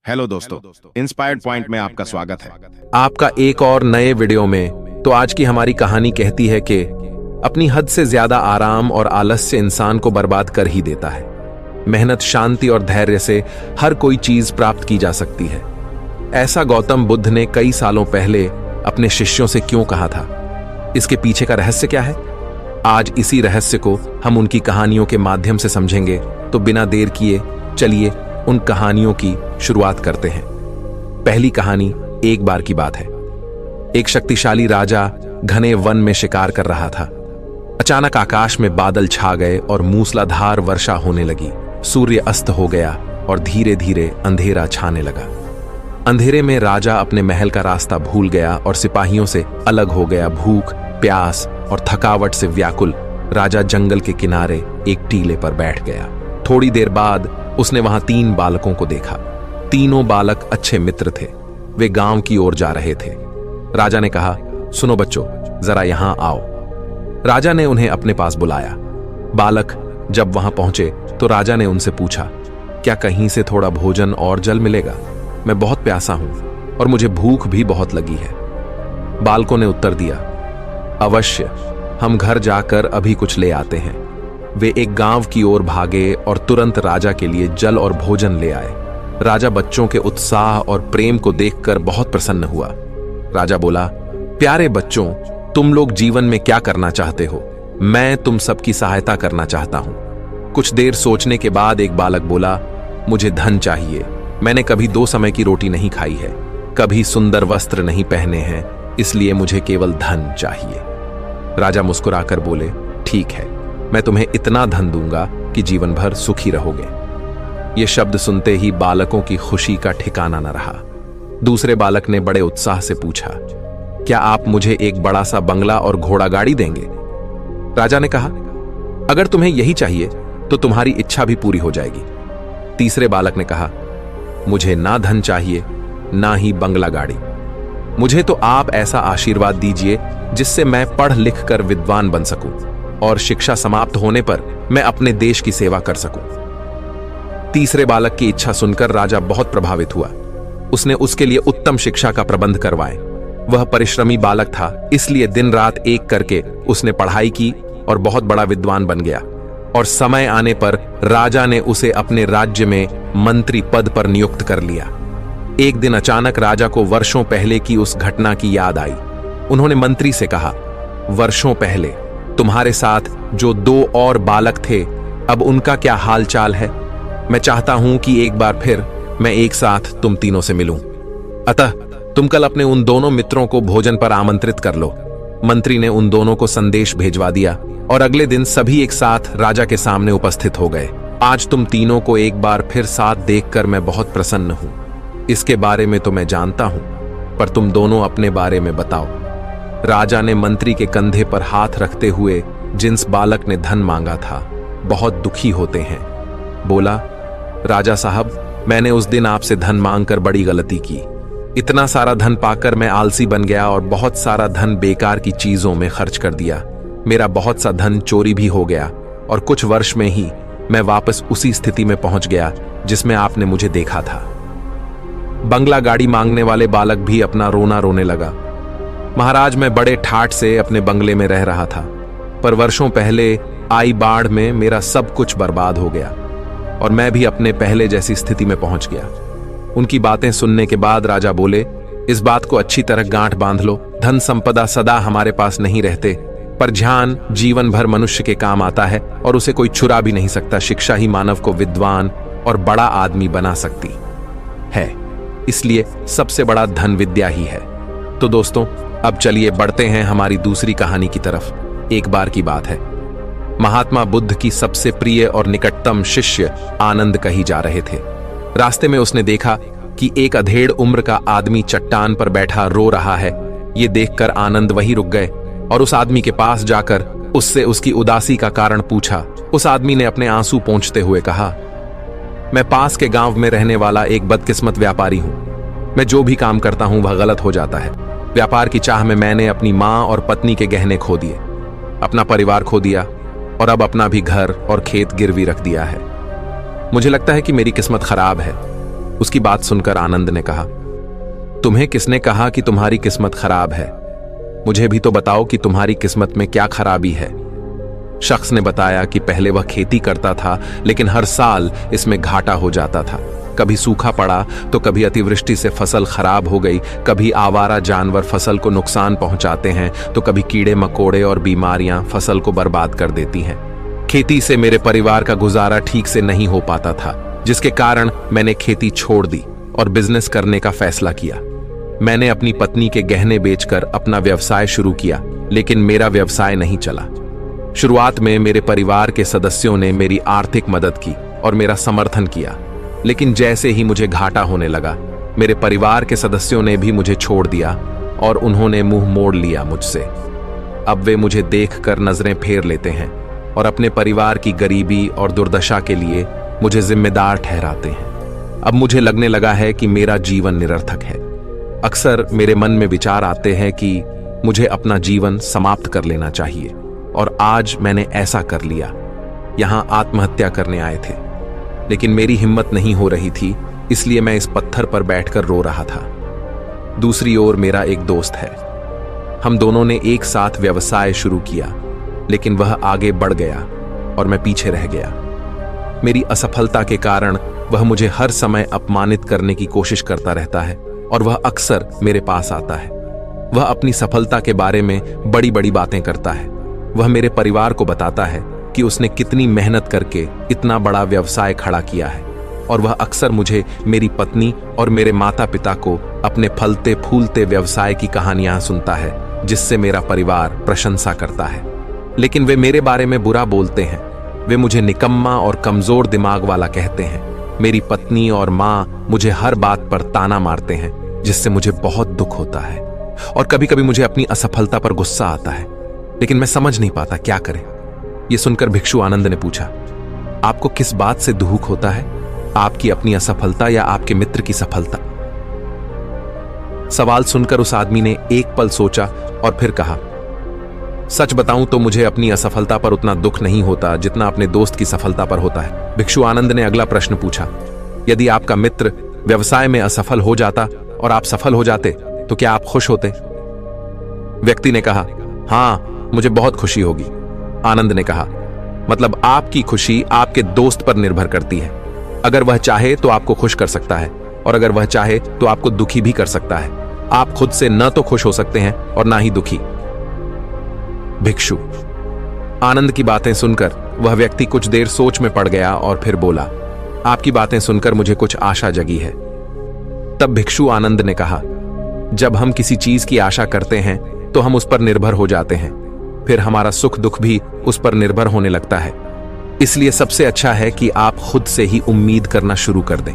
Hello दोस्तों, inspired point में आपका स्वागत है। आपका एक और नए वीडियो में। तो आज की हमारी कहानी कहती है कि अपनी हद से ज्यादा आराम और आलस्य इंसान को बर्बाद कर ही देता है। मेहनत, शांति और धैर्य से हर कोई चीज प्राप्त की जा सकती है। ऐसा गौतम बुद्ध ने कई सालों पहले अपने शिष्यों से क्यों कहा था? इसके पीछे का रहस्य क्या है? आज इसी रहस्य को हम उनकी कहानियों के माध्यम से समझेंगे। तो बिना देर किए चलिए उन कहानियों की शुरुआत करते हैं। पहली कहानी एक बार की बात है। एक शक्तिशाली राजा घने वन में शिकार कर रहा था। अचानक आकाश में बादल छा गए और मूसलाधार वर्षा होने लगी। सूर्य अस्त हो गया और धीरे धीरे अंधेरा छाने लगा। अंधेरे में राजा अपने महल का रास्ता भूल गया और सिपाहियों से अलग हो गया। भूख, प्यास और थकावट से व्याकुल राजा जंगल के किनारे एक टीले पर बैठ गया। थोड़ी देर बाद उसने वहां 3 बालकों को देखा। तीनों बालक अच्छे मित्र थे। वे गांव की ओर जा रहे थे। राजा ने कहा, सुनो बच्चों, जरा यहां आओ। राजा ने उन्हें अपने पास बुलाया। बालक जब वहां पहुंचे तो राजा ने उनसे पूछा, क्या कहीं से थोड़ा भोजन और जल मिलेगा? मैं बहुत प्यासा हूं और मुझे भूख भी बहुत लगी है। बालकों ने उत्तर दिया, अवश्य, हम घर जाकर अभी कुछ ले आते हैं। वे एक गांव की ओर भागे और तुरंत राजा के लिए जल और भोजन ले आए। राजा बच्चों के उत्साह और प्रेम को देखकर बहुत प्रसन्न हुआ। राजा बोला, प्यारे बच्चों, तुम लोग जीवन में क्या करना चाहते हो? मैं तुम सबकी सहायता करना चाहता हूं। कुछ देर सोचने के बाद एक बालक बोला, मुझे धन चाहिए। मैंने कभी 2 समय की रोटी नहीं खाई है, कभी सुंदर वस्त्र नहीं पहने हैं, इसलिए मुझे केवल धन चाहिए। राजा मुस्कुराकर बोले, ठीक है, मैं तुम्हें इतना धन दूंगा कि जीवन भर सुखी रहोगे। ये शब्द सुनते ही बालकों की खुशी का ठिकाना न रहा। दूसरे बालक ने बड़े उत्साह से पूछा, क्या आप मुझे एक बड़ा सा बंगला और घोड़ा गाड़ी देंगे? राजा ने कहा, अगर तुम्हें यही चाहिए तो तुम्हारी इच्छा भी पूरी हो जाएगी। तीसरे बालक ने कहा, मुझे ना धन चाहिए ना ही बंगला गाड़ी। मुझे तो आप ऐसा आशीर्वाद दीजिए जिससे मैं पढ़ लिख कर विद्वान बन सकूं और शिक्षा समाप्त होने पर मैं अपने देश की सेवा कर सकूं। तीसरे बालक की इच्छा सुनकर राजा बहुत प्रभावित हुआ। उसने उसके लिए उत्तम शिक्षा का प्रबंध करवाए। वह परिश्रमी बालक था, इसलिए दिन रात एक करके उसने पढ़ाई की और बहुत बड़ा विद्वान बन गया। और समय आने पर राजा ने उसे अपने राज्य में मंत्री पद पर नियुक्त कर लिया। एक दिन अचानक राजा को वर्षों पहले की उस घटना की याद आई। उन्होंने मंत्री से कहा, वर्षों पहले तुम्हारे साथ जो 2 और बालक थे, अब उनका क्या हाल चाल है? मैं चाहता हूं कि एक बार फिर मैं एक साथ तुम तीनों से मिलूं। अतः तुम कल अपने उन दोनों मित्रों को भोजन पर आमंत्रित कर लो। मंत्री ने उन दोनों को संदेश भेजवा दिया और अगले दिन सभी एक साथ राजा के सामने उपस्थित हो गए। आज तुम तीनों को एक बार फिर साथ देखकर मैं बहुत प्रसन्न हूं। इसके बारे में तो मैं जानता हूं, पर तुम दोनों अपने बारे में बताओ। राजा ने मंत्री के कंधे पर हाथ रखते हुए, जिस बालक ने धन मांगा था, बहुत दुखी होते हैं, बोला, राजा साहब, मैंने उस दिन आपसे धन मांगकर बड़ी गलती की। इतना सारा धन पाकर मैं आलसी बन गया और बहुत सारा धन बेकार की चीजों में खर्च कर दिया। मेरा बहुत सा धन चोरी भी हो गया और कुछ वर्ष में ही मैं वापस उसी स्थिति में पहुंच गया जिसमें आपने मुझे देखा था। बंगला गाड़ी मांगने वाले बालक भी अपना रोना रोने लगा। महाराज, मैं बड़े ठाठ से अपने बंगले में रह रहा था, पर वर्षों पहले आई बाढ़ में मेरा सब कुछ बर्बाद हो गया और मैं भी अपने पहले जैसी स्थिति में पहुंच गया। उनकी बातें सुनने के बाद राजा बोले, इस बात को अच्छी तरह गांठ बांध लो। धन संपदा सदा हमारे पास नहीं रहते, पर ध्यान जीवन भर मनुष्य के काम आता है और उसे कोई चुरा भी नहीं सकता। शिक्षा ही मानव को विद्वान और बड़ा आदमी बना सकती है, इसलिए सबसे बड़ा धन विद्या ही है। तो दोस्तों, अब चलिए बढ़ते हैं हमारी दूसरी कहानी की तरफ। एक बार की बात है। महात्मा बुद्ध की सबसे प्रिय और निकटतम शिष्य आनंद कहीं जा रहे थे। रास्ते में उसने देखा कि एक अधेड़ उम्र का आदमी चट्टान पर बैठा रो रहा है। ये देखकर आनंद वहीं रुक गए और उस आदमी के पास जाकर उससे उसकी उदासी का कारण पूछा। उस आदमी ने अपने आंसू पोंछते हुए कहा, मैं पास के गांव में रहने वाला एक बदकिस्मत व्यापारी हूं। मैं जो भी काम करता हूं वह गलत हो जाता है। व्यापार की चाह में मैंने अपनी मां और पत्नी के गहने खो दिए, अपना परिवार खो दिया और अब अपना भी घर और खेत गिरवी रख दिया है। मुझे लगता है कि मेरी किस्मत खराब है। उसकी बात सुनकर आनंद ने कहा, तुम्हें किसने कहा कि तुम्हारी किस्मत खराब है? मुझे भी तो बताओ कि तुम्हारी किस्मत में क्या खराबी है। शख्स ने बताया कि पहले वह खेती करता था, लेकिन हर साल इसमें घाटा हो जाता था। कभी सूखा पड़ा तो कभी अतिवृष्टि से फसल खराब हो गई, कभी आवारा जानवर फसल को नुकसान पहुंचाते हैं, तो कभी कीड़े मकोड़े और बीमारियां फसल को बर्बाद कर देती हैं। खेती से मेरे परिवार का गुजारा ठीक से नहीं हो पाता था, जिसके कारण मैंने खेती छोड़ दी और बिजनेस करने का फैसला किया। मैंने अपनी पत्नी के गहने बेचकर अपना व्यवसाय शुरू किया, लेकिन मेरा व्यवसाय नहीं चला। शुरुआत में मेरे परिवार के सदस्यों ने मेरी आर्थिक मदद की और मेरा समर्थन किया, लेकिन जैसे ही मुझे घाटा होने लगा, मेरे परिवार के सदस्यों ने भी मुझे छोड़ दिया और उन्होंने मुंह मोड़ लिया मुझसे। अब वे मुझे देखकर नजरें फेर लेते हैं और अपने परिवार की गरीबी और दुर्दशा के लिए मुझे जिम्मेदार ठहराते हैं। अब मुझे लगने लगा है कि मेरा जीवन निरर्थक है। अक्सर मेरे मन में विचार आते हैं कि मुझे अपना जीवन समाप्त कर लेना चाहिए, और आज मैंने ऐसा कर लिया। यहां आत्महत्या करने आए थे, लेकिन मेरी हिम्मत नहीं हो रही थी, इसलिए मैं इस पत्थर पर बैठकर रो रहा था। दूसरी ओर मेरा एक दोस्त है। हम दोनों ने एक साथ व्यवसाय शुरू किया, लेकिन वह आगे बढ़ गया और मैं पीछे रह गया। मेरी असफलता के कारण वह मुझे हर समय अपमानित करने की कोशिश करता रहता है और वह अक्सर मेरे पास आता है। वह अपनी सफलता के बारे में बड़ी बड़ी बातें करता है। वह मेरे परिवार को बताता है कि उसने कितनी मेहनत करके इतना बड़ा व्यवसाय खड़ा किया है, और वह अक्सर मुझे, मेरी पत्नी और मेरे माता पिता को अपने फलते फूलते व्यवसाय की कहानियां सुनता है, जिससे मेरा परिवार प्रशंसा करता है। लेकिन वे मेरे बारे में बुरा बोलते हैं। वे मुझे निकम्मा और कमजोर दिमाग वाला कहते हैं। मेरी पत्नी और माँ मुझे हर बात पर ताना मारते हैं, जिससे मुझे बहुत दुख होता है, और कभी कभी मुझे अपनी असफलता पर गुस्सा आता है, लेकिन मैं समझ नहीं पाता क्या करें। यह सुनकर भिक्षु आनंद ने पूछा, आपको किस बात से दुख होता है? आपकी अपनी असफलता या आपके मित्र की सफलता? सवाल सुनकर उस आदमी ने एक पल सोचा और फिर कहा, सच बताऊं तो मुझे अपनी असफलता पर उतना दुख नहीं होता जितना अपने दोस्त की सफलता पर होता है। भिक्षु आनंद ने अगला प्रश्न पूछा, यदि आपका मित्र व्यवसाय में असफल हो जाता और आप सफल हो जाते तो क्या आप खुश होते? व्यक्ति ने कहा, हां, मुझे बहुत खुशी होगी। आनंद ने कहा, मतलब आपकी खुशी आपके दोस्त पर निर्भर करती है। अगर वह चाहे तो आपको खुश कर सकता है, और अगर वह चाहे तो आपको दुखी भी कर सकता है। आप खुद से न तो खुश हो सकते हैं और ना ही दुखी। भिक्षु। आनंद की बातें सुनकर वह व्यक्ति कुछ देर सोच में पड़ गया और फिर बोला, आपकी बातें सुनकर मुझे कुछ आशा जगी है। तब भिक्षु आनंद ने कहा, जब हम किसी चीज की आशा करते हैं तो हम उस पर निर्भर हो जाते हैं, फिर हमारा सुख दुख भी उस पर निर्भर होने लगता है। इसलिए सबसे अच्छा है कि आप खुद से ही उम्मीद करना शुरू कर दें।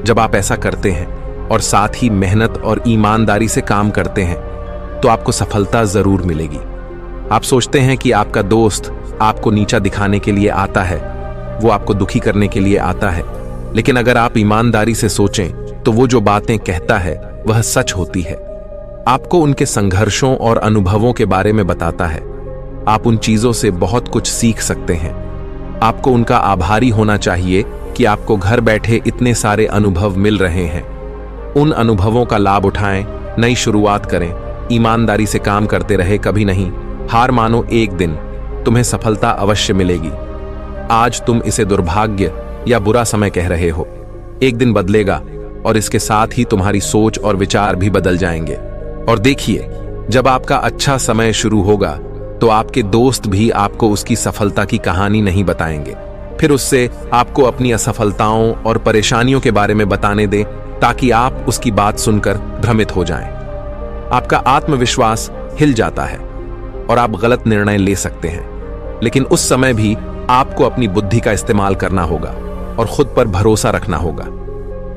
जब आप ऐसा करते हैं और साथ ही मेहनत और ईमानदारी से काम करते हैं, तो आपको सफलता जरूर मिलेगी। आप सोचते हैं कि आपका दोस्त आपको नीचा दिखाने के लिए आता है, वो आपको दुखी करने के लिए आता है, लेकिन अगर आप ईमानदारी से सोचें तो वो जो बातें कहता है वह सच होती है। आपको उनके संघर्षों और अनुभवों के बारे में बताता है। आप उन चीजों से बहुत कुछ सीख सकते हैं। आपको उनका आभारी होना चाहिए कि आपको घर बैठे इतने सारे अनुभव मिल रहे हैं। उन अनुभवों का लाभ उठाएं, नई शुरुआत करें, ईमानदारी से काम करते रहे, कभी नहीं हार मानो। एक दिन तुम्हें सफलता अवश्य मिलेगी। आज तुम इसे दुर्भाग्य या बुरा समय कह रहे हो, एक दिन बदलेगा और इसके साथ ही तुम्हारी सोच और विचार भी बदल जाएंगे। और देखिए, जब आपका अच्छा समय शुरू होगा तो आपके दोस्त भी आपको उसकी सफलता की कहानी नहीं बताएंगे। फिर उससे आपको अपनी असफलताओं और परेशानियों के बारे में बताने दें, ताकि आप उसकी बात सुनकर भ्रमित हो जाएं। आपका आत्मविश्वास हिल जाता है और आप गलत निर्णय ले सकते हैं, लेकिन उस समय भी आपको अपनी बुद्धि का इस्तेमाल करना होगा और खुद पर भरोसा रखना होगा।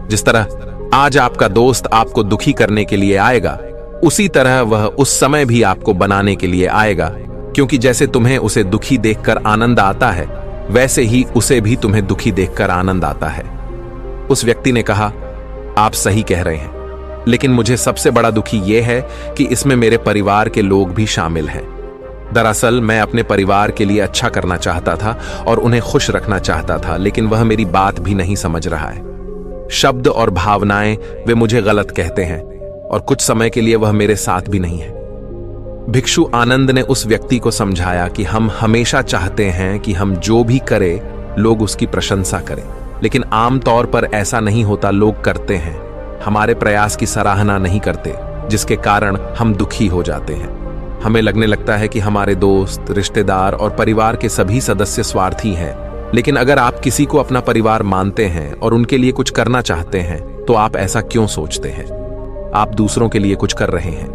जिस तरह आज आपका दोस्त आपको दुखी करने के लिए आएगा, उसी तरह वह उस समय भी आपको बनाने के लिए आएगा, क्योंकि जैसे तुम्हें उसे दुखी देखकर आनंद आता है, वैसे ही उसे भी तुम्हें दुखी देखकर आनंद आता है। उस व्यक्ति ने कहा, आप सही कह रहे हैं, लेकिन मुझे सबसे बड़ा दुखी यह है कि इसमें मेरे परिवार के लोग भी शामिल हैं। दरअसल मैं अपने परिवार के लिए अच्छा करना चाहता था और उन्हें खुश रखना चाहता था, लेकिन वह मेरी बात भी नहीं समझ रहा है। शब्द और भावनाएं वे मुझे गलत कहते हैं और कुछ समय के लिए वह मेरे साथ भी नहीं है। भिक्षु आनंद ने उस व्यक्ति को समझाया कि हम हमेशा चाहते हैं कि हम जो भी करें लोग उसकी प्रशंसा करें, लेकिन आमतौर पर ऐसा नहीं होता। लोग करते हैं, हमारे प्रयास की सराहना नहीं करते, जिसके कारण हम दुखी हो जाते हैं। हमें लगने लगता है कि हमारे दोस्त, रिश्तेदार और परिवार के सभी सदस्य स्वार्थी हैं। लेकिन अगर आप किसी को अपना परिवार मानते हैं और उनके लिए कुछ करना चाहते हैं तो आप ऐसा क्यों सोचते हैं? आप दूसरों के लिए कुछ कर रहे हैं।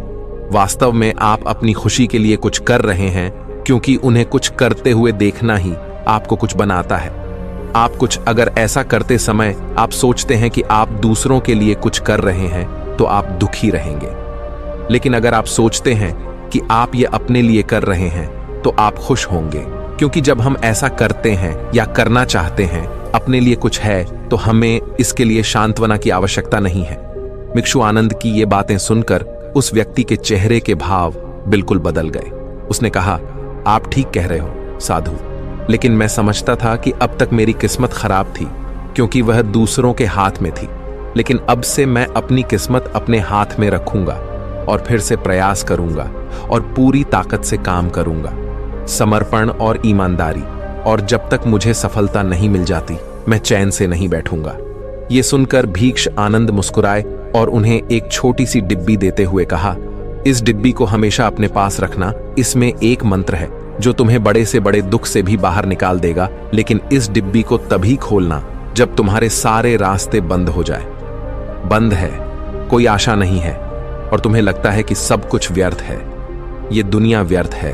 वास्तव में आप अपनी खुशी के लिए कुछ कर रहे हैं, क्योंकि उन्हें कुछ करते हुए देखना ही आपको कुछ बनाता है। आप कुछ अगर ऐसा करते समय आप सोचते हैं कि आप दूसरों के लिए कुछ कर रहे हैं तो आप दुखी रहेंगे। लेकिन अगर आप सोचते हैं कि आप ये अपने लिए कर रहे हैं तो आप खुश होंगे, क्योंकि जब हम ऐसा करते हैं या करना चाहते हैं अपने लिए कुछ है तो हमें इसके लिए सांत्वना की आवश्यकता नहीं है। भिक्षु आनंद की ये बातें सुनकर उस व्यक्ति के चेहरे के भाव बिल्कुल बदल गए। उसने कहा, आप ठीक कह रहे हो साधु, लेकिन मैं समझता था कि अब तक मेरी किस्मत खराब थी क्योंकि वह दूसरों के हाथ में थी। लेकिन अब से मैं अपनी किस्मत अपने हाथ में रखूंगा और फिर से प्रयास करूंगा और पूरी ताकत से काम करूंगा, समर्पण और ईमानदारी। और जब तक मुझे सफलता नहीं मिल जाती मैं चैन से नहीं बैठूंगा। ये सुनकर भिक्ष आनंद मुस्कुराए और उन्हें एक छोटी सी डिब्बी देते हुए कहा, इस डिब्बी को हमेशा अपने पास रखना। इसमें एक मंत्र है जो तुम्हें बड़े से बड़े दुख से भी बाहर निकाल देगा, लेकिन इस डिब्बी को तभी खोलना जब तुम्हारे सारे रास्ते बंद हो जाए। बंद है, कोई आशा नहीं है और तुम्हें लगता है कि सब कुछ व्यर्थ है। ये दुनिया व्यर्थ है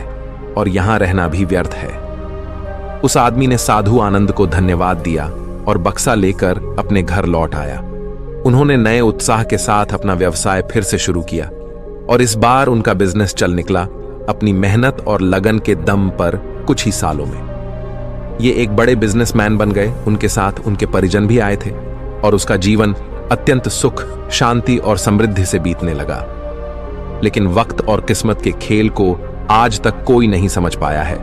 और यहां रहना भी व्यर्थ है। उस आदमी ने साधु आनंद को धन्यवाद दिया और बक्सा लेकर अपने घर लौट आया। उन्होंने नए उत्साह के साथ अपना व्यवसाय फिर से शुरू किया और इस बार उनका बिजनेस चल निकला, अपनी मेहनत और लगन के दम पर कुछ ही सालों में ये एक बड़े बिजनेसमैन बन गए। उनके साथ उनके परिजन भी आए थे और उसका जीवन अत्यंत सुख, शांति और समृद्धि से बीतने लगा। लेकिन वक्त और किस्मत के खेल को आज तक कोई नहीं समझ पाया है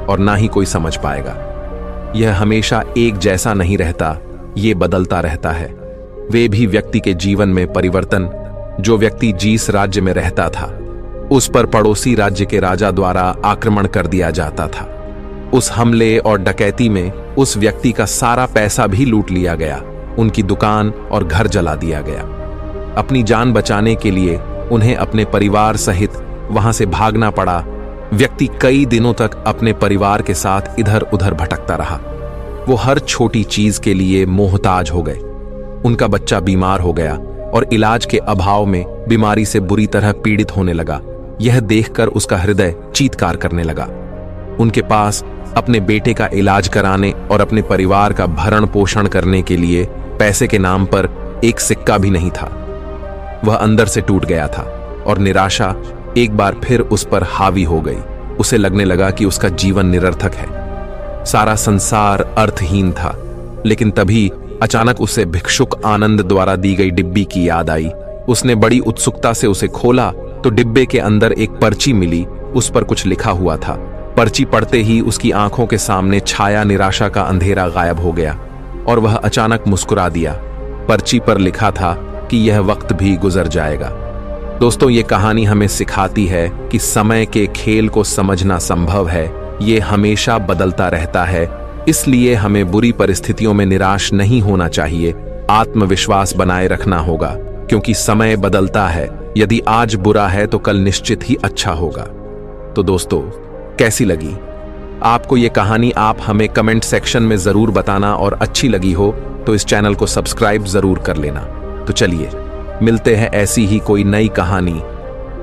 और ना ही कोई समझ पाएगा। यह हमेशा एक जैसा नहीं रहता, ये बदलता रहता है। वे भी व्यक्ति के जीवन में परिवर्तन। जो व्यक्ति जिस राज्य में रहता था उस पर पड़ोसी राज्य के राजा द्वारा आक्रमण कर दिया जाता था। उस हमले और डकैती में उस व्यक्ति का सारा पैसा भी लूट लिया गया, उनकी दुकान और घर जला दिया गया। अपनी जान बचाने के लिए उन्हें अपने परिवार सहित वहां से भागना पड़ा। व्यक्ति कई दिनों तक अपने परिवार के साथ इधर उधर भटकता रहा। वो हर छोटी चीज के लिए मोहताज हो गए। उनका बच्चा बीमार हो गया और इलाज के अभाव में बीमारी से बुरी तरह पीड़ित होने लगा। यह देखकर उसका हृदय चीत्कार करने लगा। उनके पास अपने बेटे का इलाज कराने और अपने परिवार का भरण पोषण करने के लिए पैसे के नाम पर एक सिक्का भी नहीं था। वह अंदर से टूट गया था और निराशा एक बार फिर उस पर हावी हो गई। उसे लगने लगा कि उसका जीवन निरर्थक है, सारा संसार अर्थहीन था। लेकिन तभी अचानक उसे भिक्षुक आनंद द्वारा दी गई डिब्बी की याद आई। उसने बड़ी उत्सुकता से उसे खोला तो डिब्बे के अंदर एक पर्ची मिली। उस पर कुछ लिखा हुआ था। पर्ची पढ़ते ही उसकी आंखों के सामने छाया निराशा का अंधेरा गायब हो गया और वह अचानक मुस्कुरा दिया। पर्ची पर लिखा था कि यह वक्त भी गुजर जाएगा। दोस्तों, ये कहानी हमें सिखाती है कि समय के खेल को समझना संभव है। ये हमेशा बदलता रहता है, इसलिए हमें बुरी परिस्थितियों में निराश नहीं होना चाहिए। आत्मविश्वास बनाए रखना होगा, क्योंकि समय बदलता है। यदि आज बुरा है तो कल निश्चित ही अच्छा होगा। तो दोस्तों, कैसी लगी आपको ये कहानी? आप हमें कमेंट सेक्शन में जरूर बताना और अच्छी लगी हो तो इस चैनल को सब्सक्राइब जरूर कर लेना। तो चलिए मिलते हैं ऐसी ही कोई नई कहानी